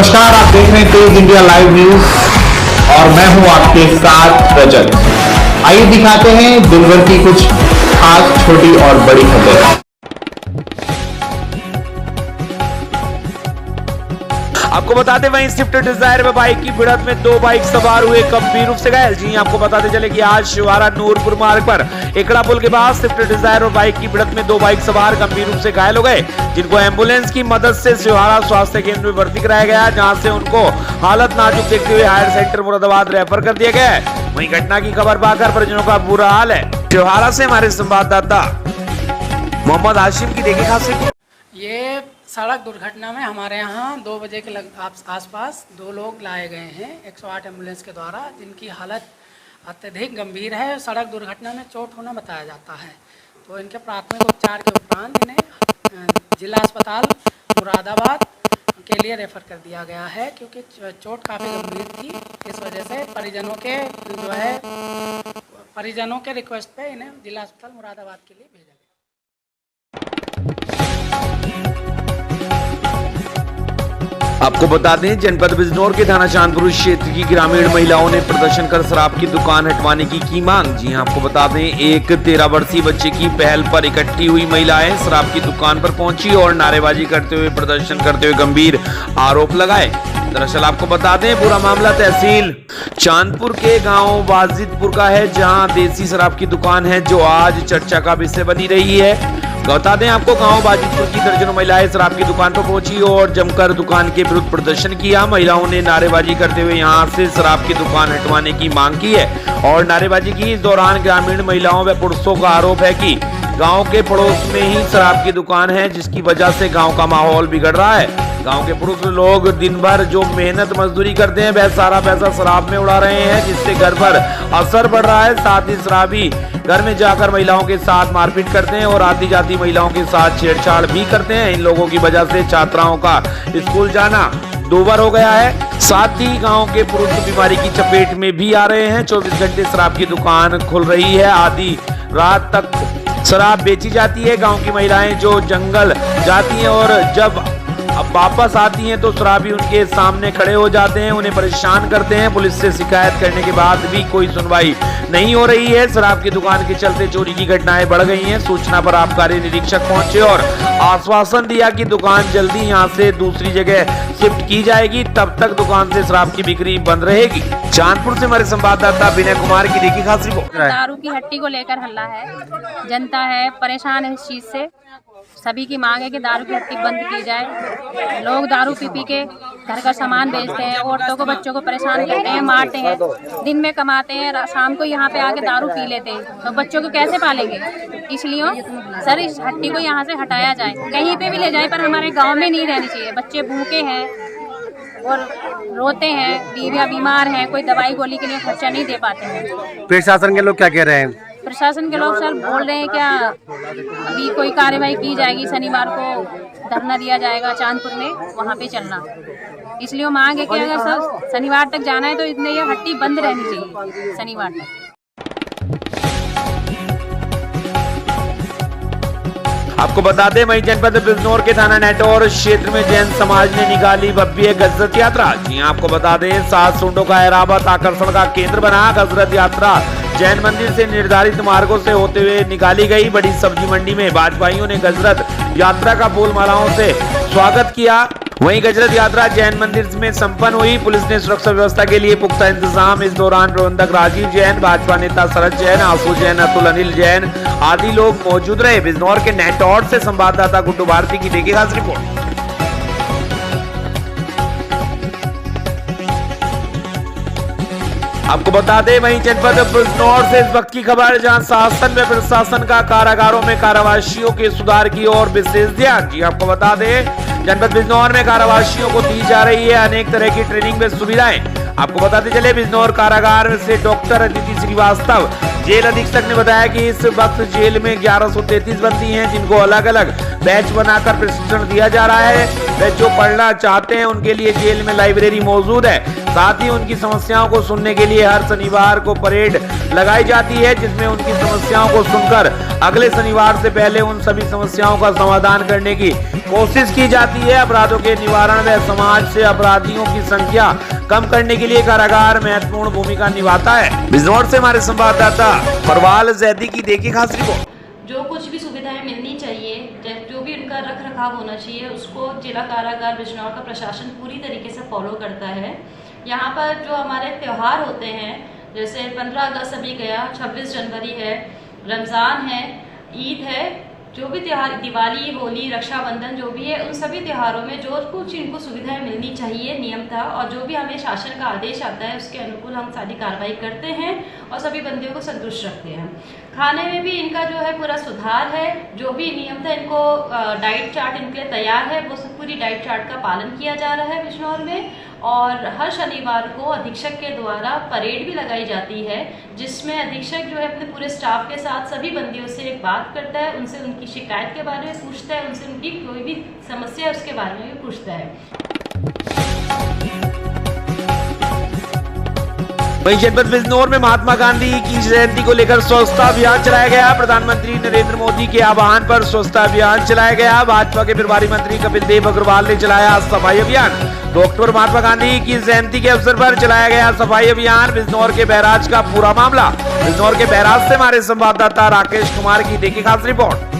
नमस्कार, आप देख रहे हैं तेज इंडिया लाइव न्यूज और मैं हूं आपके साथ रजत। आइए दिखाते हैं दिन भर की कुछ खास छोटी और बड़ी खबरें। आपको बता दें वहीं स्विफ्ट डिजायर में बाइक की भिड़ंत में दो बाइक सवार हुए गंभीर रूप से घायल। जी आपको बताते चले कि आज शिवारा नूरपुर मार्ग पर एकड़ा पुल के पास स्विफ्ट डिजायर और बाइक की भिड़ंत में दो बाइक सवार गंभीर रूप से घायल हो गए, जिनको एम्बुलेंस की मदद से शिवारा स्वास्थ्य केंद्र में भर्ती कराया गया, जहां से उनको हालत नाजुक देखते हुए हायर सेंटर मुरादाबाद रेफर कर दिया गया है। वहीं घटना की खबर पाकर परिजनों का बुरा हाल है। शिवारा से हमारे संवाददाता मोहम्मद हाशिम की देखी खास रिपोर्ट। ये सड़क दुर्घटना में हमारे यहाँ 2 बजे के आसपास 2 लोग लाए गए हैं 108 एम्बुलेंस के द्वारा, जिनकी हालत अत्यधिक गंभीर है। सड़क दुर्घटना में चोट होना बताया जाता है, तो इनके प्राथमिक उपचार के उपरांत इन्हें जिला अस्पताल मुरादाबाद के लिए रेफ़र कर दिया गया है, क्योंकि चोट काफ़ी गंभीर थी। इस वजह से परिजनों के रिक्वेस्ट पे इन्हें जिला अस्पताल मुरादाबाद के लिए भेजा गया। आपको बता दें जनपद बिजनौर के थाना चांदपुर क्षेत्र की ग्रामीण महिलाओं ने प्रदर्शन कर शराब की दुकान हटवाने की मांग। जी हां, आपको बता दें एक 13 वर्षीय बच्चे की पहल पर इकट्ठी हुई महिलाएं शराब की दुकान पर पहुंची और नारेबाजी करते हुए प्रदर्शन करते हुए गंभीर आरोप लगाए। दरअसल आपको बता दें पूरा मामला तहसील चांदपुर के गांव वाजिदपुर का है, जहां देसी शराब की दुकान है, जो आज चर्चा का विषय बनी रही है। बता दें आपको गांव वाजिदपुर की दर्जनों महिलाएं शराब की दुकान पर पहुंची और जमकर दुकान के विरुद्ध प्रदर्शन किया। महिलाओं ने नारेबाजी करते हुए यहां से शराब की दुकान हटवाने की मांग की है और नारेबाजी की। इस दौरान ग्रामीण महिलाओं व पुरुषों का आरोप है कि गांव के पड़ोस में ही शराब की दुकान है, जिसकी वजह से गांव का माहौल बिगड़ रहा है। गांव के पुरुष लोग दिन भर जो मेहनत मजदूरी करते हैं वह सारा पैसा शराब में उड़ा रहे हैं, जिससे घर पर असर पड़ रहा है। साथ ही शराबी घर में जाकर महिलाओं के साथ मारपीट करते हैं और आती जाती महिलाओं के साथ छेड़छाड़ भी करते हैं। इन लोगों की वजह से छात्राओं का स्कूल जाना दूभर हो गया है। साथ ही गांव के पुरुष बीमारी की चपेट में भी आ रहे हैं। 24 घंटे शराब की दुकान खुल रही है, आधी रात तक शराब बेची जाती है। गांव की महिलाएं जो जंगल जाती हैं और जब अब वापस आती हैं तो शराबी उनके सामने खड़े हो जाते हैं, उन्हें परेशान करते हैं। पुलिस से शिकायत करने के बाद भी कोई सुनवाई नहीं हो रही है। शराब की दुकान के चलते चोरी की घटनाएं बढ़ गई हैं। सूचना पर आबकारी निरीक्षक पहुंचे और आश्वासन दिया कि दुकान जल्दी यहां से दूसरी जगह शिफ्ट की जाएगी, तब तक दुकान से शराब की बिक्री बंद रहेगी। चांदपुर से हमारे संवाददाता विनय कुमार की देखी खास रिपोर्ट। दारू की हट्टी को लेकर हल्ला है, जनता है परेशान है इस चीज से। सभी की मांग है कि दारू की हट्टी बंद की जाए। लोग दारू पी पी के घर का सामान बेचते हैं, औरतों को बच्चों को परेशान करते हैं, मारते हैं। दिन में कमाते हैं, शाम को यहाँ पे आके दारू पी लेते हैं, तो बच्चों को कैसे पालेंगे? इसलिए सर इस हट्टी को यहाँ से हटाया जाए, कहीं पे भी ले जाए, पर हमारे गांव में नहीं रहनी चाहिए। बच्चे भूखे हैं और रोते हैं, बीवियाँ बीमार हैं, कोई दवाई गोली के लिए खर्चा नहीं दे पाते हैं। प्रशासन के लोग क्या कह रहे हैं? प्रशासन के लोग सर बोल रहे हैं क्या अभी कोई कार्रवाई की जाएगी, शनिवार को धरना दिया जाएगा चांदपुर में, वहाँ पे चलना। इसलिए मांग है कि अगर सर शनिवार तक जाना है तो इतने ये हट्टी बंद रहनी चाहिए शनिवार तक। आपको बता दें वहीं जनपद बिजनौर के थाना नेटौर क्षेत्र में जैन समाज ने निकाली भव्य गजरत यात्रा। जी आपको बता दें 7 सूंडों का ऐरावत आकर्षण का केंद्र बना। गजरत यात्रा जैन मंदिर से निर्धारित मार्गों से होते हुए निकाली गई। बड़ी सब्जी मंडी में भाजपाइयों ने गजरत यात्रा का फूल मालाओं से स्वागत किया। वहीं गजरत यात्रा जैन मंदिर में संपन्न हुई। पुलिस ने सुरक्षा व्यवस्था के लिए पुख्ता इंतजाम। इस दौरान प्रबंधक राजीव जैन, भाजपा नेता शरद जैन, आशु जैन, अतुल अनिल जैन आदि लोग मौजूद रहे। बिजनौर के नेटौर से संवाददाता गुड्डू भारती की देखी खास रिपोर्ट। आपको बता दें वहीं जनपद बिजनौर से इस वक्त की खबर, जहां शासन व प्रशासन का कारागारों में कारावासियों के सुधार की ओर विशेष ध्यान। जी आपको बता दें जनपद बिजनौर में कारावासियों को दी जा रही है अनेक तरह की ट्रेनिंग व सुविधाएं। आपको बताते चले बिजनौर कारागार से डॉक्टर अदिति श्रीवास्तव जेल अधीक्षक ने बताया कि इस वक्त जेल में 1133 बंदी हैं, जिनको अलग अलग बैच बनाकर प्रशिक्षण दिया जा रहा है। वे जो पढ़ना चाहते हैं उनके लिए जेल में लाइब्रेरी मौजूद है। साथ ही उनकी समस्याओं को सुनने के लिए हर शनिवार को परेड लगाई जाती है, जिसमें उनकी समस्याओं को सुनकर अगले शनिवार से पहले उन सभी समस्याओं का समाधान करने की कोशिश की जाती है। अपराधों के निवारण व समाज से अपराधियों की संख्या कम करने के लिए कारागार महत्वपूर्ण भूमिका निभाता है। बिजनौर से हमारे संवाददाता फरवाल जैदी की देखिए खास रिपोर्ट। जो कुछ भी सुविधाएं मिलनी चाहिए, जो भी उनका रख रखाव होना चाहिए, उसको जिला कारागार बिजनौर का प्रशासन पूरी तरीके से फॉलो करता है। यहाँ पर जो हमारे त्यौहार होते हैं, जैसे 15 अगस्त अभी गया, 26 जनवरी है, रमज़ान है, ईद है, जो भी त्यौहार, दिवाली, होली, रक्षाबंधन जो भी है, उन सभी त्योहारों में जो कुछ इनको सुविधाएं मिलनी चाहिए नियम था और जो भी हमें शासन का आदेश आता है उसके अनुकूल हम सारी कार्रवाई करते हैं और सभी बंदियों को संतुष्ट रखते हैं। खाने में भी इनका जो है पूरा सुधार है। जो भी नियम था, इनको डाइट चार्ट इनके लिए तैयार है, वो पूरी डाइट चार्ट का पालन किया जा रहा है बिजनौर में। और हर शनिवार को अधीक्षक के द्वारा परेड भी लगाई जाती है, जिसमें अधीक्षक जो है अपने पूरे स्टाफ के साथ सभी बंदियों से बात करता है, उनसे उनकी शिकायत के बारे में पूछता है, उनसे उनकी कोई भी समस्या है उसके बारे में भी पूछता है। वहीं जनपद बिजनौर में महात्मा गांधी की जयंती को लेकर स्वच्छता अभियान चलाया गया। प्रधानमंत्री नरेंद्र मोदी के आह्वान पर स्वच्छता अभियान चलाया गया। भाजपा के प्रभारी मंत्री कपिल देव अग्रवाल ने चलाया सफाई अभियान। 2 अक्टूबर महात्मा गांधी की जयंती के अवसर पर चलाया गया सफाई अभियान। बिजनौर के बैराज का पूरा मामला। बिजनौर के बैराज से हमारे संवाददाता राकेश कुमार की देखिए खास रिपोर्ट।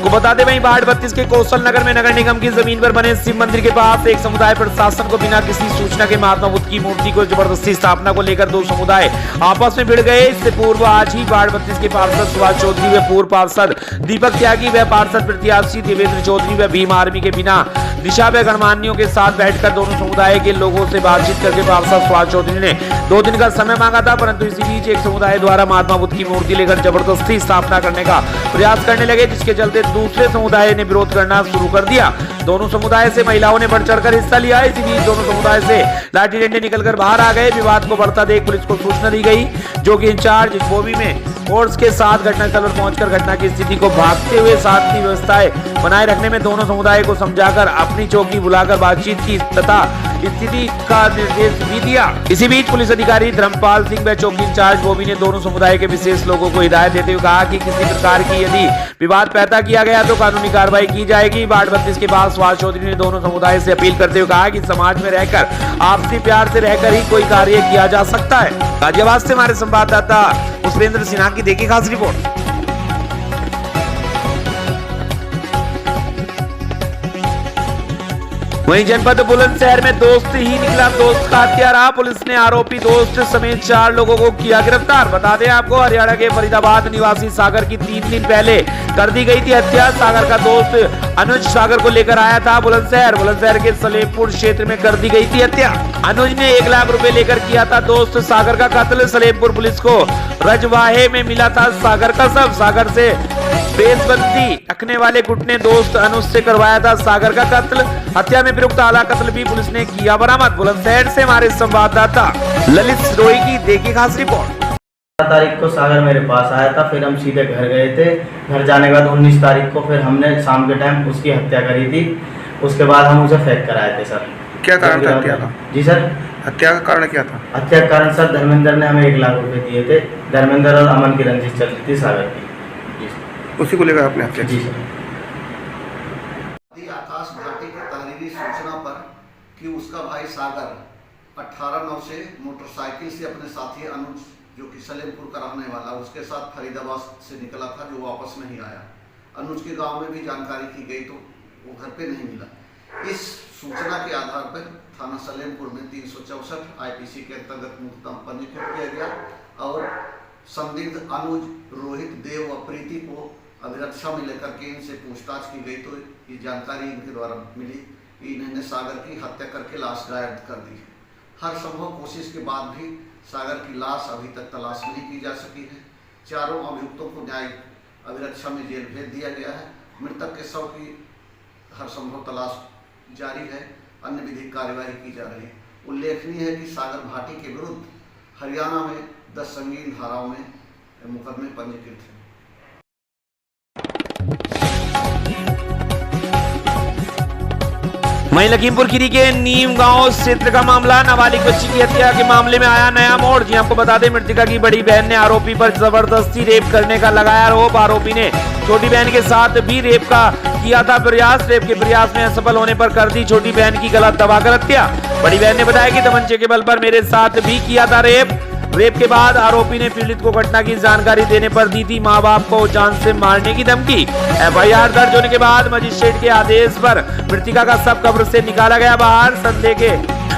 को बता दें, वहीं वार्ड 32 के कौशल नगर में नगर निगम की जमीन पर बने शिव मंदिर के पास एक समुदाय प्रशासन को बिना किसी सूचना के महात्मा बुद्ध की मूर्ति को जबरदस्ती स्थापना को लेकर 2 समुदाय आपस में भिड़ गए। इससे पूर्व आज ही वार्ड 32 के पार्षद सुभाष चौधरी व पूर्व पार्षद दीपक त्यागी व पार्षद प्रत्याशी देवेंद्र चौधरी व भीम आर्मी के बिना दिशा व गणमान्यों के साथ बैठकर दोनों समुदाय के लोगों से बातचीत करके पार्षद सुभाष चौधरी ने 2 दिन का समय मांगा था, परंतु इसी बीच एक समुदाय द्वारा महात्मा बुद्ध की मूर्ति लेकर जबरदस्ती स्थापना करने का प्रयास करने लगे, जिसके चलते दूसरे समुदाय ने विरोध करना शुरू कर दिया। दोनों समुदाय से महिलाओं ने बढ़ चढ़कर हिस्सा लिया। इसी बीच दोनों समुदाय से लाठी डंडे निकलकर बाहर आ गए। विवाद को बढ़ता देख पुलिस को सूचना दी गई, जो कि इंचार्ज बोबी में फोर्स के साथ घटनास्थल पर पहुंचकर घटना की स्थिति को भागते हुए शांति व्यवस्थाएं बनाए रखने में दोनों समुदाय को समझाकर अपनी चौकी बुलाकर बातचीत की तथा स्थिति का निर्देश भी दिया। इसी बीच पुलिस अधिकारी धर्मपाल सिंह व चौकी इंचार्ज बोबी ने दोनों समुदाय के विशेष लोगों को हिदायत देते हुए कहा कि किसी प्रकार की यदि विवाद पैदा किया गया तो कानूनी कार्रवाई की जाएगी। वार्ड 32 के पास सुभाष चौधरी ने दोनों समुदाय से अपील करते हुए कहा कि समाज में रहकर आपसी प्यार से रहकर ही कोई कार्य किया जा सकता है। गाजियाबाद से हमारे संवाददाता पुष्पेंद्र सिन्हा की देखिए खास रिपोर्ट। वहीं जनपद बुलंदशहर में दोस्त ही निकला दोस्त का हत्यारा। पुलिस ने आरोपी दोस्त समेत 4 लोगों को किया गिरफ्तार। बता दें आपको, हरियाणा के फरीदाबाद निवासी सागर की 3 दिन पहले कर दी गई थी हत्या। सागर का दोस्त अनुज सागर को लेकर आया था बुलंदशहर के सलेमपुर क्षेत्र में कर दी गई थी हत्या। अनुज ने 1 लाख रुपए लेकर किया था दोस्त सागर का कत्ल। सलेमपुर पुलिस को रजवाहे में मिला था सागर का शव। सागर से बेसबंदी रखने वाले गुट ने दोस्त अनुज से करवाया था सागर का कत्ल। हत्या में प्रयुक्त आला कत्ल भी पुलिस ने किया बरामद। बुलंदशहर से हमारे संवाददाता ललित सिरोही की देखिए खास रिपोर्ट। 17 तारीख को सागर मेरे पास आया था, फिर हम सीधे घर गए थे। घर जाने के बाद 19 तारीख को फिर हमने शाम के टाइम उसकी हत्या करी थी। उसके बाद हम उसे फेंक कर आए थे सर। क्या कारण था हत्या का? जी सर, हत्या का कारण क्या था? हत्या का कारण सर, धर्मेंद्र ने हमें 1 लाख रुपए दिए थे। धर्मेंद्र और अमन की रंजिश चल रही थी सागर की। उसी को लेकर आपने हत्या? जी सर। आकाश भाटी की तहरीरी सूचना पर कि उसका भाई सागर 18/9 से मोटरसाइकिल से अपने साथी अनुज, जो कि सलेमपुर का रहने वाला, उसके साथ फरीदाबाद से निकला था, जो वापस नहीं आया। अनुज के गांव में भी जानकारी की गई तो वो घर पे नहीं मिला। इस सूचना के आधार पर थाना सलेमपुर में 364 IPC के अंतर्गत मुकदमा पंजीकृत किया गया और संदिग्ध अनुज, रोहित, देव व प्रीति को अभिरक्षा में लेकर के इनसे पूछताछ की गई तो ये जानकारी इनके द्वारा मिली कि इन्होंने सागर की हत्या करके लाश गायब कर दी है। हर संभव कोशिश के बाद भी सागर की लाश अभी तक तलाश नहीं की जा सकी है। 4 अभियुक्तों को न्यायिक अभिरक्षा में जेल भेज दिया गया है। मृतक के शव की हर संभव तलाश जारी है। अन्य विधिक कार्यवाही की जा रही है। उल्लेखनीय है कि सागर भाटी के विरुद्ध हरियाणा में 10 संगीन धाराओं में मुकदमे पंजीकृत हैं। वहीं लखीमपुर खीरी के नीम गांव क्षेत्र का मामला, नाबालिग बच्ची की हत्या के मामले में आया नया मोड़। जी आपको बता दें, मृतका की बड़ी बहन ने आरोपी पर जबरदस्ती रेप करने का लगाया आरोप। आरोपी ने छोटी बहन के साथ भी रेप का किया था प्रयास। रेप के प्रयास में असफल होने पर कर दी छोटी बहन की गला दबाकर हत्या। बड़ी बहन ने बताया कि तमंचे के बल पर मेरे साथ भी किया था रेप के बाद आरोपी ने पीड़ित को घटना की जानकारी देने पर दी थी मां बाप को जान से मारने की धमकी। एफआईआर दर्ज होने के बाद मजिस्ट्रेट के आदेश पर मृतका का शव कब्र से निकाला गया बाहर। संदेह के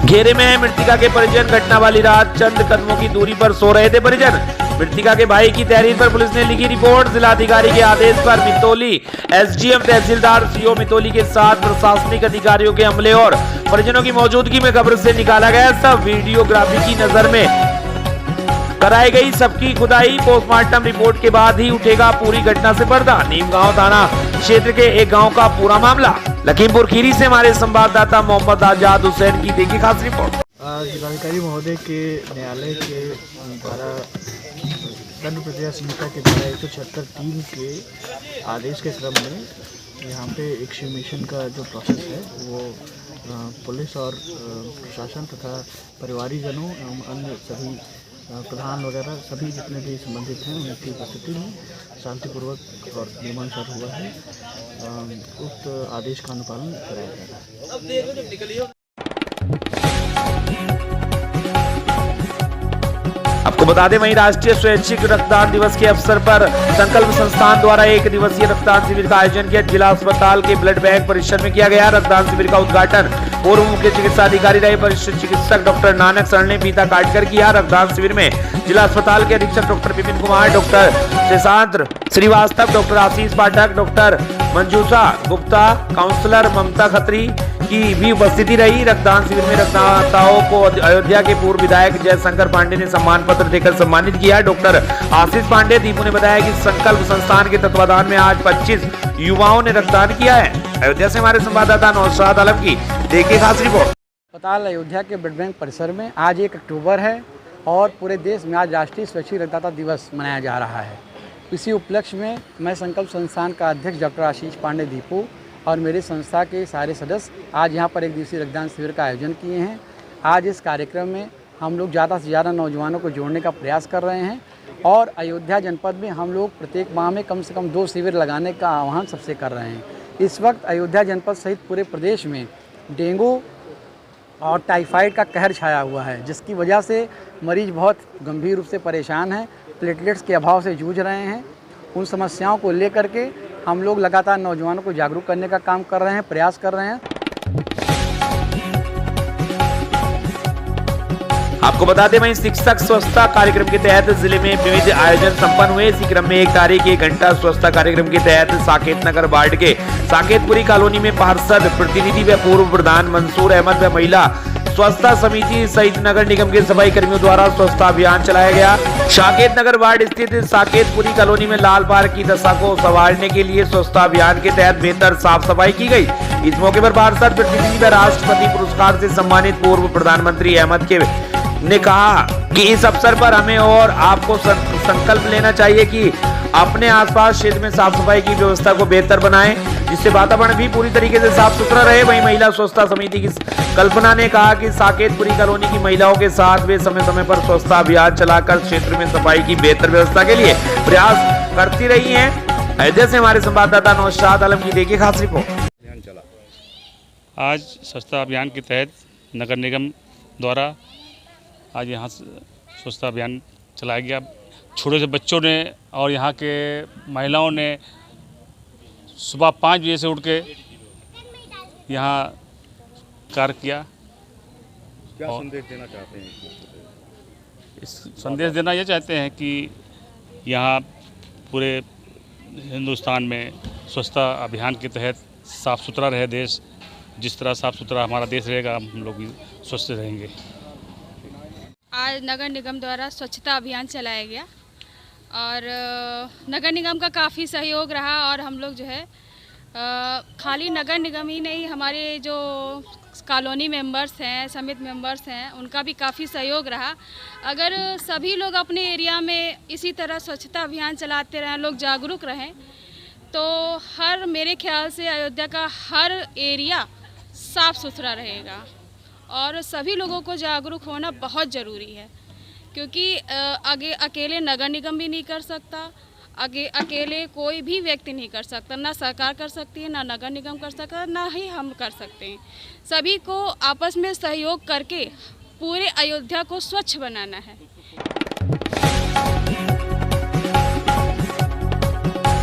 घेरे में मृतका के परिजन। घटना वाली रात चंद कदमों की दूरी पर सो रहे थे परिजन। मृतका के भाई की तहरीर पर पुलिस ने लिखी रिपोर्ट। जिलाधिकारी के आदेश पर मितौली एसडीएम तहसीलदार सीओ मितौली के साथ प्रशासनिक अधिकारियों के अमले और परिजनों की मौजूदगी में कब्र से निकाला गया। सब वीडियोग्राफी की नजर में कराई गई सबकी खुदाई। पोस्टमार्टम रिपोर्ट के बाद ही उठेगा पूरी घटना से पर्दा। नीमगांव थाना क्षेत्र के एक गांव का पूरा मामला। लखीमपुर खीरी से हमारे संवाददाता मोहम्मद आजाद हुसैन की देखी खास रिपोर्ट। जिलाधिकारी महोदय के न्यायालय के द्वारा दंड प्रतिक्रिया संहिता के द्वारा 176(3) के आदेश के क्रम में यहाँ पे एक्सह्यूमेशन का जो प्रोसेस है वो पुलिस और प्रशासन तथा परिवारीजनों एवं अन्य सभी प्रधान वगैरह सभी जितने भी संबंधित हैं उनकी उपस्थिति में शांतिपूर्वक और नियमानुसार हुआ है। उक्त आदेश का अनुपालन कराया जा रहा है। आपको बता दें, वहीं राष्ट्रीय स्वैच्छिक रक्तदान दिवस के अवसर पर संकल्प संस्थान द्वारा 1 दिवसीय रक्तदान शिविर का आयोजन किया। जिला अस्पताल के ब्लड बैंक परिसर में किया गया। रक्तदान शिविर का उद्घाटन पूर्व मुख्य चिकित्सा अधिकारी रहे वरिष्ठ चिकित्सक डॉक्टर नानक सर ने फीता काटकर किया। रक्तदान शिविर में जिला अस्पताल के अधीक्षक doctor Vipin Kumar, doctor Shashank Srivastava, doctor Ashish Pathak, doctor Manjusha Gupta, counsellor Mamta Khatri की भी उपस्थिति रही। रक्तदान शिविर में रक्तदाताओं को अयोध्या के पूर्व विधायक जयशंकर पांडे ने सम्मान पत्र देकर सम्मानित किया। डॉक्टर आशीष पांडे दीपू ने बताया कि संकल्प संस्थान के तत्वाधान में आज 25 युवाओं ने रक्तदान किया है। अयोध्या से हमारे संवाददाता नौशाद आलम की देखिए खास रिपोर्ट। अस्पताल अयोध्या के ब्लड बैंक परिसर में आज 1 अक्टूबर है और पूरे देश में आज राष्ट्रीय स्वैच्छिक रक्तदाता दिवस मनाया जा रहा है। इसी उपलक्ष्य में मैं संकल्प संस्थान का अध्यक्ष डॉक्टर आशीष पांडे दीपू और मेरी संस्था के सारे सदस्य आज यहाँ पर 1 दिवसीय रक्तदान शिविर का आयोजन किए हैं। आज इस कार्यक्रम में हम लोग ज़्यादा से ज़्यादा नौजवानों को जोड़ने का प्रयास कर रहे हैं और अयोध्या जनपद में हम लोग प्रत्येक माह में कम से कम 2 शिविर लगाने का आह्वान सबसे कर रहे हैं। इस वक्त अयोध्या जनपद सहित पूरे प्रदेश में डेंगू और टाइफाइड का कहर छाया हुआ है, जिसकी वजह से मरीज बहुत गंभीर रूप से परेशान हैं, प्लेटलेट्स के अभाव से जूझ रहे हैं। उन समस्याओं को लेकर के हम लोग लगातार नौजवानों को जागरूक करने का काम कर रहे हैं, प्रयास कर रहे हैं। आपको बता दें, वहीं शिक्षक स्वच्छता कार्यक्रम के तहत जिले में विविध आयोजन संपन्न हुए। इसी क्रम में 1 तारीख 1 घंटा स्वच्छता कार्यक्रम के तहत साकेत नगर वार्ड के साकेतपुरी कॉलोनी में पार्षद प्रतिनिधि व पूर्व प्रधान मंसूर अहमद व महिला स्वच्छता समिति सहित नगर निगम के सफाई कर्मियों द्वारा स्वच्छता अभियान चलाया गया। साकेत नगर वार्ड स्थित साकेतपुरी कॉलोनी में लाल पार्क की दशा को संवारने के लिए स्वच्छता अभियान के तहत बेहतर साफ सफाई की गई। इस मौके पर पार्षद प्रतिनिधि व राष्ट्रपति पुरस्कार से सम्मानित पूर्व प्रधानमंत्री अहमद के ने कहा कि इस अवसर पर हमें और आपको संकल्प लेना चाहिए कि अपने आसपास क्षेत्र में साफ सफाई की व्यवस्था को बेहतर बनाएं, जिससे वातावरण भी पूरी तरीके से साफ सुथरा रहे। वहीं महिला स्वच्छता समिति की कल्पना ने कहा कि साकेतपुरी कॉलोनी की महिलाओं के साथ वे समय समय पर स्वच्छता अभियान चलाकर क्षेत्र में सफाई की बेहतर व्यवस्था के लिए प्रयास करती रही हैं। अयोध्या से हमारे संवाददाता नौशाद आलम की देखिए खास रिपोर्ट। आज स्वच्छता अभियान के तहत नगर निगम द्वारा आज यहाँ स्वच्छता अभियान चलाया गया। छोटे से बच्चों ने और यहाँ के महिलाओं ने सुबह 5 बजे से उठ के यहाँ कार्य किया। क्या संदेश देना चाहते हैं? इस संदेश देना ये चाहते हैं कि यहाँ पूरे हिंदुस्तान में स्वच्छता अभियान के तहत साफ़ सुथरा रहे देश। जिस तरह साफ़ सुथरा हमारा देश रहेगा, हम लोग भी स्वस्थ रहेंगे। आज नगर निगम द्वारा स्वच्छता अभियान चलाया गया और नगर निगम का काफ़ी सहयोग रहा और हम लोग जो है खाली नगर निगम ही नहीं, हमारे जो कॉलोनी मेंबर्स हैं, समिति मेंबर्स हैं, उनका भी काफ़ी सहयोग रहा। अगर सभी लोग अपने एरिया में इसी तरह स्वच्छता अभियान चलाते रहें, लोग जागरूक रहें, तो मेरे ख्याल से अयोध्या का हर एरिया साफ़ सुथरा रहेगा। और सभी लोगों को जागरूक होना बहुत ज़रूरी है, क्योंकि अकेले नगर निगम भी नहीं कर सकता, अकेले कोई भी व्यक्ति नहीं कर सकता, ना सरकार कर सकती है, ना नगर निगम कर सकता है, ना ही हम कर सकते हैं। सभी को आपस में सहयोग करके पूरे अयोध्या को स्वच्छ बनाना है।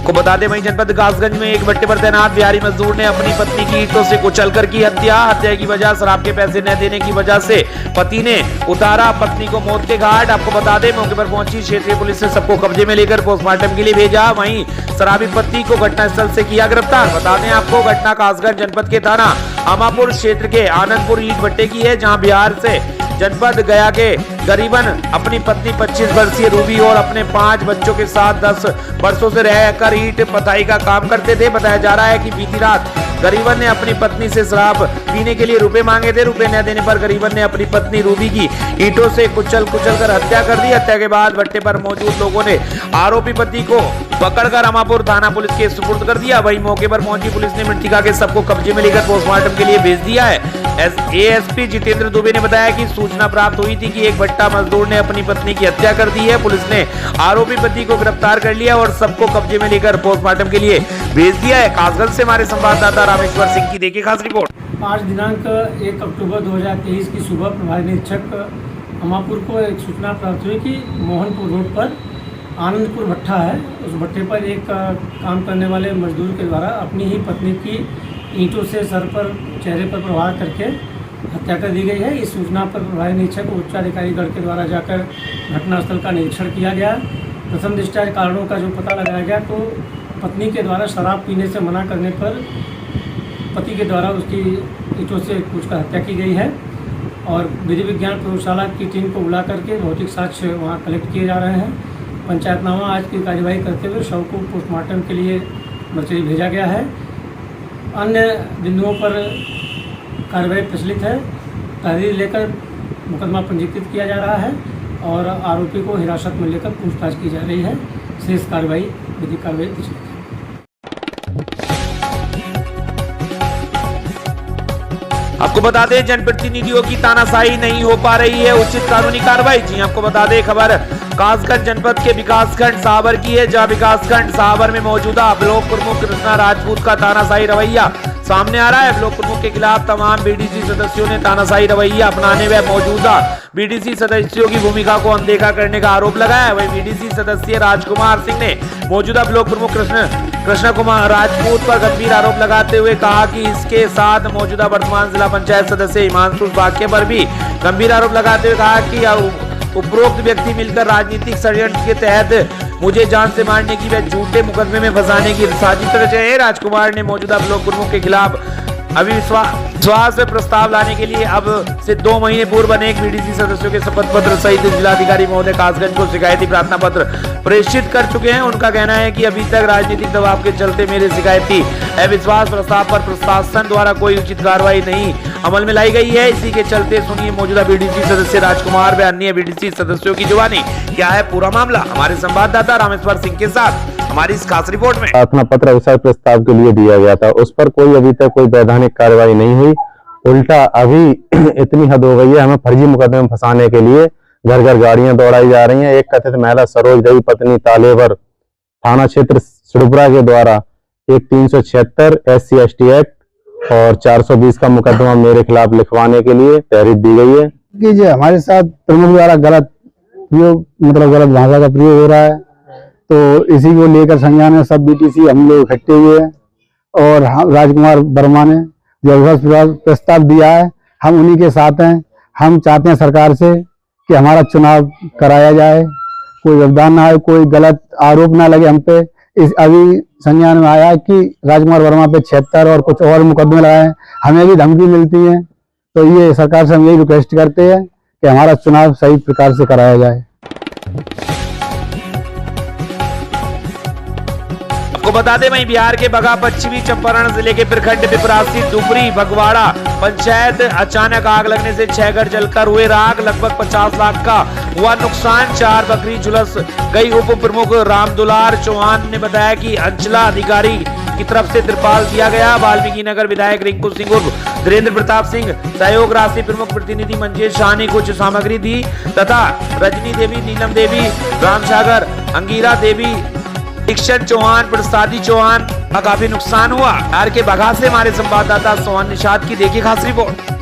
को बता दें, वहीं जनपद कासगंज में एक भट्टे पर तैनात बिहारी मजदूर ने अपनी पत्नी की ईंटों से कुचलकर की हत्या की वजह शराब के पैसे न देने की वजह से पति ने उतारा पत्नी को मौत के घाट। आपको बता दें, मौके पर पहुंची क्षेत्रीय पुलिस ने सबको कब्जे में लेकर पोस्टमार्टम के लिए भेजा। वहीं शराबी पति को घटनास्थल से किया गिरफ्तार। बता दें आपको, घटना कासगंज जनपद के थाना अमापुर क्षेत्र के आनंदपुर ईंट भट्टे की है, जहाँ बिहार से जनपद गया के करीबन अपनी पत्नी 25 वर्षीय रूबी और अपने 5 बच्चों के साथ 10 वर्षों से रहकर ईंट पताई का काम करते थे। बताया जा रहा है कि बीती रात गरीबन ने अपनी पत्नी से शराब पीने के लिए रुपए मांगे थे। रुपए न देने पर गरीबन ने अपनी पत्नी रूबी की ईंटों से कुचल कर हत्या कर दी। हत्या के बाद भट्टे पर मौजूद लोगों ने आरोपी पति को पकड़कर अमापुर थाना पुलिस के सुपुर्द कर दिया। वहीं मौके पर पहुंची पुलिस ने मृतका के सबको कब्जे में लेकर पोस्टमार्टम के लिए भेज दिया है। एएसपी जितेंद्र दुबे ने बताया कि सूचना प्राप्त हुई थी कि एक भट्टा मजदूर ने अपनी पत्नी की हत्या कर दी है। पुलिस ने आरोपी पति को गिरफ्तार कर लिया और सबको कब्जे में लेकर पोस्टमार्टम के लिए भेज दिया है। कासगंज से हमारे संवाददाता रामेश्वर सिंह की देखिए खास रिपोर्ट। आज दिनांक 1 अक्टूबर 2023 की सुबह प्रभारी निरीक्षक अमापुर को एक सूचना प्राप्त हुई कि मोहनपुर रोड पर आनंदपुर भट्टा है, उस भट्टे पर एक काम करने वाले मजदूर के द्वारा अपनी ही पत्नी की ईंटों से सर पर चेहरे पर प्रहार करके हत्या कर दी गई है। इस सूचना पर प्रभारी निरीक्षक उच्चाधिकारी गढ़ के द्वारा जाकर घटनास्थल का निरीक्षण किया गया। प्रथम दृष्टया कारणों का जो पता लगाया गया, तो पत्नी के द्वारा शराब पीने से मना करने पर पति के द्वारा उसकी ईंटों से कुचलकर हत्या की गई है। और विधि विज्ञान प्रयोगशाला की टीम को बुला करके भौतिक साक्ष्य वहाँ कलेक्ट किए जा रहे हैं। पंचायतनामा आज की कार्यवाही करते हुए शव को पोस्टमार्टम के लिए मर्चरी भेजा गया है। अन्य बिंदुओं पर कार्रवाई प्रचलित है। तहरीर लेकर मुकदमा पंजीकृत किया जा रहा है और आरोपी को हिरासत में लेकर पूछताछ की जा रही है। शेष कार्रवाई विधिक कार्रवाई प्रचलित है। आपको बता दें, जनप्रतिनिधियों की तानाशाही नहीं हो पा रही है उचित कानूनी कार्रवाई। जी आपको बता दें, खबर कासगंज जनपद के विकासखंड साबर की है, जहां विकासखंड साबर में मौजूदा ब्लॉक प्रमुख कृष्णा राजपूत का तानाशाही रवैया सामने आ रहा है। ब्लॉक प्रमुख के खिलाफ तमाम बीडीसी सदस्यों ने तानाशाही रवैया अपनाने व मौजूदा बीडीसी सदस्यों की भूमिका को अनदेखा करने का आरोप लगाया। वहीं बीडीसी सदस्य राजकुमार सिंह ने मौजूदा ब्लॉक प्रमुख कृष्ण कुमार राजपूत पर गंभीर आरोप लगाते हुए कहा कि इसके साथ मौजूदा वर्तमान जिला पंचायत सदस्य हिमांशु बाके पर भी गंभीर आरोप लगाते हुए कहा कि उपरोक्त व्यक्ति मिलकर राजनीतिक षड्यंत्र के तहत मुझे जान से मारने की व झूठे मुकदमे में फंसाने की साजिश रच रहे हैं। राजकुमार ने मौजूदा ब्लॉक प्रमुख के खिलाफ अविश्वास प्रस्ताव लाने के लिए अब से 2 महीने पूर्व अनेक बीडीसी सदस्यों के शपथ पत्र सहित जिलाधिकारी महोदय कासगंज को शिकायती प्रार्थना पत्र प्रेषित कर चुके हैं। उनका कहना है कि अभी तक राजनीतिक दबाव के चलते मेरे शिकायती अविश्वास प्रस्ताव पर प्रशासन द्वारा कोई उचित कार्रवाई नहीं अमल में लाई गई है। इसी के चलते सुनिए मौजूदा बीडीसी सदस्य राजकुमार व अन्य बीडीसी सदस्यों की जुबानी। क्या है पूरा मामला, हमारे संवाददाता रामेश्वर सिंह के साथ हमारी इस खास रिपोर्ट में। प्रार्थना पत्र अवसर प्रस्ताव के लिए दिया गया था, उस पर कोई अभी तक कोई वैधानिक कार्रवाई नहीं हुई। उल्टा अभी इतनी हद हो गई है, हमें फर्जी मुकदमे में फंसाने के लिए घर घर गाड़ियां दौड़ाई जा रही हैं। एक कथित महिला सरोज देवी पत्नी तालेवर थाना क्षेत्र सिड़पुरा के द्वारा एक 376 SC/ST एक्ट और 420 का मुकदमा मेरे खिलाफ लिखवाने के लिए तहरीर दी गई है कि जो हमारे साथ प्रमुख द्वारा गलत प्रयोग, मतलब गलत भाषा का प्रयोग हो रहा है, तो इसी को लेकर संज्ञान में सब बीटीसी हम लोग इकट्ठे हुए हैं। और राजकुमार वर्मा ने जो अविश्वास प्रस्ताव दिया है, हम उन्हीं के साथ हैं। हम चाहते हैं सरकार से कि हमारा चुनाव कराया जाए, कोई व्यवधान ना हो, कोई गलत आरोप ना लगे हम पे। इस अभी संज्ञान में आया कि राजकुमार वर्मा पे 76 और कुछ और मुकदमे लगाए हैं, हमें भी धमकी मिलती है। तो ये सरकार से हम यही रिक्वेस्ट करते हैं कि हमारा चुनाव सही प्रकार से कराया जाए। आपको बता दें वहीं बिहार के बगहा पश्चिमी चंपारण जिले के प्रखंड पिपरासी डुबरी भगवाड़ा पंचायत अचानक आग लगने से 6 घर जलकर हुए राख। लगभग 50 लाख का हुआ नुकसान। 4 बकरी झुलस गई। उप प्रमुख रामदुलार चौहान ने बताया कि अंचला अधिकारी की तरफ से तिरपाल दिया गया। वाल्मीकि नगर विधायक रिंकू सिंह उर्फ धीरेन्द्र प्रताप सिंह सहयोग राशि प्रमुख प्रतिनिधि मंजेश शाह ने कुछ सामग्री दी तथा रजनी देवी, नीलम देवी, रामसागर, अंगीरा देवी, दीक्षण चौहान, प्रसादी चौहान का काफी नुकसान हुआ। बिहार के बगहा से हमारे संवाददाता सोहन निषाद की देखिए खास रिपोर्ट।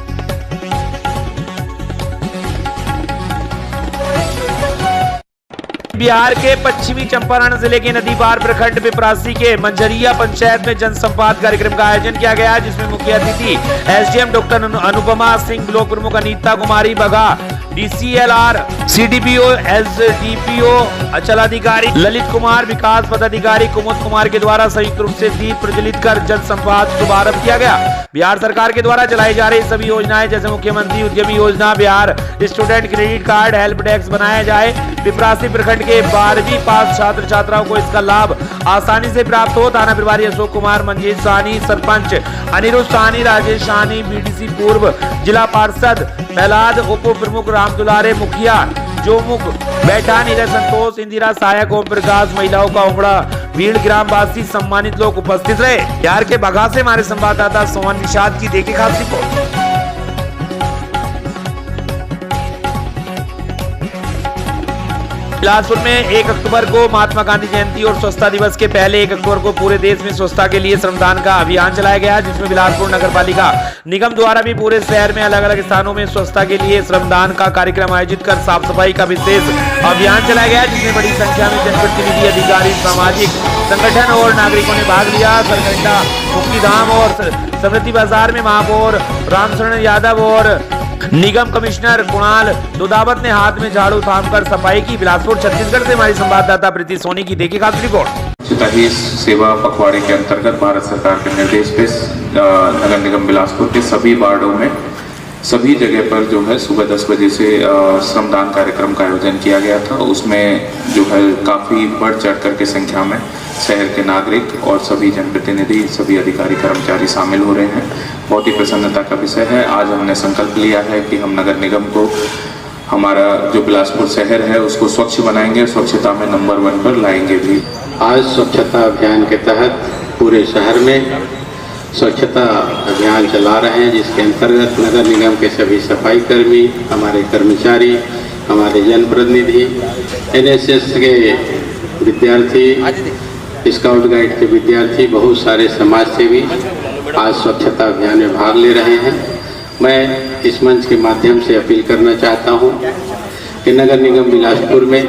बिहार के पश्चिमी चंपारण जिले के नदी पार प्रखंड पिपरासी के मंझरिया पंचायत में जनसंवाद कार्यक्रम का आयोजन किया गया, जिसमें मुख्य अतिथि SDM doctor Anupama Singh, block प्रमुख अनीता कुमारी बगहा, डीसीएलआर, सीडीपीओ, एसडीपीओ, अंचलाधिकारी ललित कुमार, विकास पदाधिकारी कुमुद कुमार के द्वारा संयुक्त रूप से दीप प्रज्वलित कर जनसंवाद शुभारंभ किया गया। बिहार सरकार के द्वारा चलाई जा रही सभी योजनाएं जैसे मुख्यमंत्री उद्यमी योजना, Bihar student credit card, help desk बनाया जाए। पिपरासी प्रखंड के 12वीं पास छात्र छात्राओं को इसका लाभ आसानी से प्राप्त हो। थाना प्रभारी अशोक कुमार, मंजेश साहनी, सरपंच अनिरुद्ध साहनी, राजेश साहनी, बीडीसी पूर्व जिला पार्षद प्रहलाद, उप प्रमुख रामदुलारे, मुखिया जोमुख बैठा, नीरज संतोष, इंदिरा सहायक, ओम प्रकाश, महिलाओं का उमड़ा भीड़, ग्रामवासी, सम्मानित लोग उपस्थित रहे। बिहार के बगहा से हमारे संवाददाता सोहन निषाद की देखिए खास रिपोर्ट। बिलासपुर में 1 अक्टूबर को महात्मा गांधी जयंती और स्वच्छता दिवस के पहले 1 अक्टूबर को पूरे देश में स्वच्छता के लिए श्रमदान का अभियान चलाया गया, जिसमें बिलासपुर नगर पालिका निगम द्वारा भी पूरे शहर में अलग अलग स्थानों में स्वच्छता के लिए श्रमदान का कार्यक्रम आयोजित कर साफ सफाई का विशेष अभियान चलाया गया, जिसमें बड़ी संख्या में जनप्रतिनिधि, अधिकारी, सामाजिक संगठन और नागरिकों ने भाग लिया। सरकंडा, मुक्तिधाम और समृद्धि बाजार में महापौर रामशरण यादव और निगम कमिश्नर कुणाल दुदावत ने हाथ में झाड़ू थामकर सफाई की। बिलासपुर छत्तीसगढ़ से हमारी संवाददाता प्रीति सोनी की देखिए खास रिपोर्ट। स्वच्छता ही सेवा पखवाड़े के अंतर्गत भारत सरकार के निर्देश पे नगर निगम बिलासपुर के सभी वार्डों में सभी जगह पर जो है सुबह 10 बजे से श्रमदान कार्यक्रम का आयोजन किया गया था। उसमें जो है काफ़ी बढ़ चढ़ कर के संख्या में शहर के नागरिक और सभी जनप्रतिनिधि, सभी अधिकारी कर्मचारी शामिल हो रहे हैं। बहुत ही प्रसन्नता का विषय है। आज हमने संकल्प लिया है कि हम नगर निगम को, हमारा जो बिलासपुर शहर है उसको स्वच्छ बनाएंगे, स्वच्छता में नंबर 1 पर लाएंगे भी। आज स्वच्छता अभियान के तहत पूरे शहर में स्वच्छता अभियान चला रहे हैं, जिसके अंतर्गत नगर निगम के सभी सफाई कर्मी, हमारे कर्मचारी, हमारे जनप्रतिनिधि, एनएसएस के विद्यार्थी, स्काउट गाइड के विद्यार्थी, बहुत सारे समाज सेवी आज स्वच्छता अभियान में भाग ले रहे हैं। मैं इस मंच के माध्यम से अपील करना चाहता हूं कि नगर निगम बिलासपुर में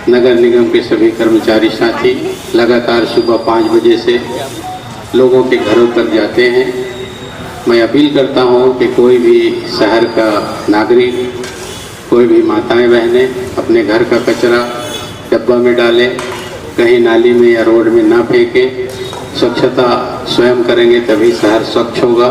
नगर निगम के सभी कर्मचारी साथी लगातार सुबह 5 बजे से लोगों के घरों तक जाते हैं। मैं अपील करता हूं कि कोई भी शहर का नागरिक, कोई भी माताएं बहनें अपने घर का कचरा डब्बा में डालें, कहीं नाली में या रोड में ना फेंकें। स्वच्छता स्वयं करेंगे तभी शहर स्वच्छ होगा।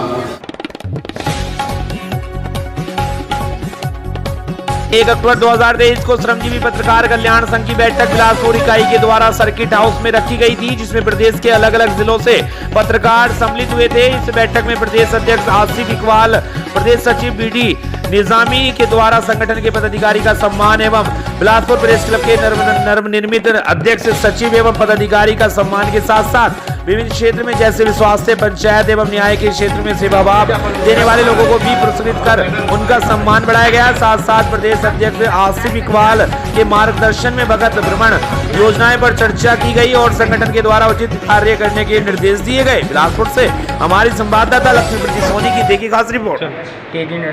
1 अक्टूबर 2023 को श्रमजीवी पत्रकार कल्याण संघ की बैठक बिलासपुर इकाई के द्वारा सर्किट हाउस में रखी गई थी, जिसमें प्रदेश के अलग अलग जिलों से पत्रकार सम्मिलित हुए थे। इस बैठक में प्रदेश अध्यक्ष आसिफ इकबाल, प्रदेश सचिव बीडी निजामी के द्वारा संगठन के पदाधिकारी का सम्मान एवं बिलासपुर प्रेस क्लब के नवनिर्मित अध्यक्ष, सचिव एवं पदाधिकारी का सम्मान के साथ साथ विभिन्न क्षेत्र में जैसे स्वास्थ्य, पंचायत एवं न्याय के क्षेत्र में सेवा भाव देने वाले लोगों को भी पुरस्कृत कर उनका सम्मान बढ़ाया गया। साथ साथ प्रदेश अध्यक्ष आसिफ इकबाल के मार्गदर्शन में भगत भ्रमण योजनाएं पर चर्चा की गई और संगठन के द्वारा उचित कार्य करने के निर्देश दिए गए। बिलासपुर से हमारी संवाददाता लक्ष्मीप्रीति सोनी की देखिए खास रिपोर्ट। केजी में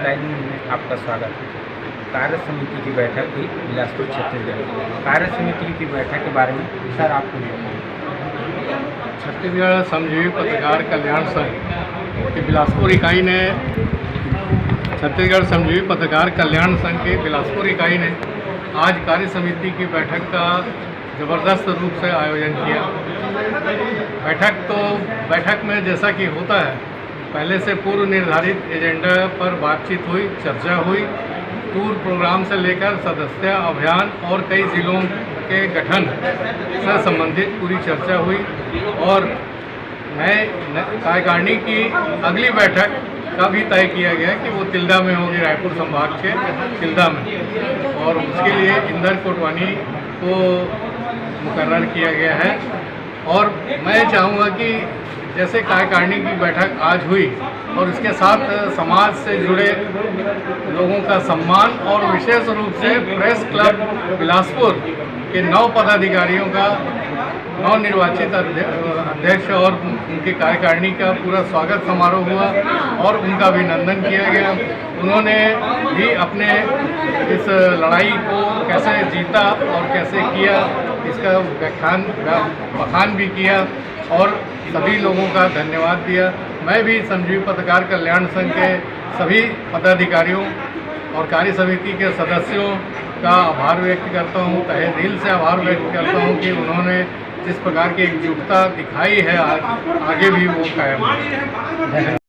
आपका स्वागत है। कार्य समिति की बैठक हुई बिलासपुर छत्तीसगढ़। कार्य समिति की बैठक के बारे में सर आपको छत्तीसगढ़ श्रमजीवी पत्रकार कल्याण संघ की बिलासपुर इकाई ने छत्तीसगढ़ श्रमजीवी पत्रकार कल्याण संघ की बिलासपुर इकाई ने आज कार्य समिति की बैठक का ज़बरदस्त रूप से आयोजन किया। बैठक में जैसा कि होता है, पहले से पूर्व निर्धारित एजेंडा पर बातचीत हुई, चर्चा हुई, टूर प्रोग्राम से लेकर सदस्यता अभियान और कई जिलों के गठन से संबंधित पूरी चर्चा हुई। और नए कार्यकारिणी की अगली बैठक का भी तय किया गया कि वो तिल्दा में होगी, रायपुर संभाग के तिल्दा में, और उसके लिए इंदर कोटवानी को मुकर्रर किया गया है। और मैं चाहूँगा कि जैसे कार्यकारिणी की बैठक आज हुई और इसके साथ समाज से जुड़े लोगों का सम्मान और विशेष रूप से प्रेस क्लब बिलासपुर के 9 पदाधिकारियों का नवनिर्वाचित अध्यक्ष और उनकी कार्यकारिणी का पूरा स्वागत समारोह हुआ और उनका अभिनंदन किया गया। उन्होंने भी अपने इस लड़ाई को कैसे जीता और कैसे किया इसका बखान भी किया और सभी लोगों का धन्यवाद दिया। मैं भी श्रमजीवी पत्रकार कल्याण संघ के सभी पदाधिकारियों और कार्य समिति के सदस्यों का आभार व्यक्त करता हूँ, तहे दिल से आभार व्यक्त करता हूँ कि उन्होंने जिस प्रकार की एकजुटता दिखाई है आगे भी वो कायम है।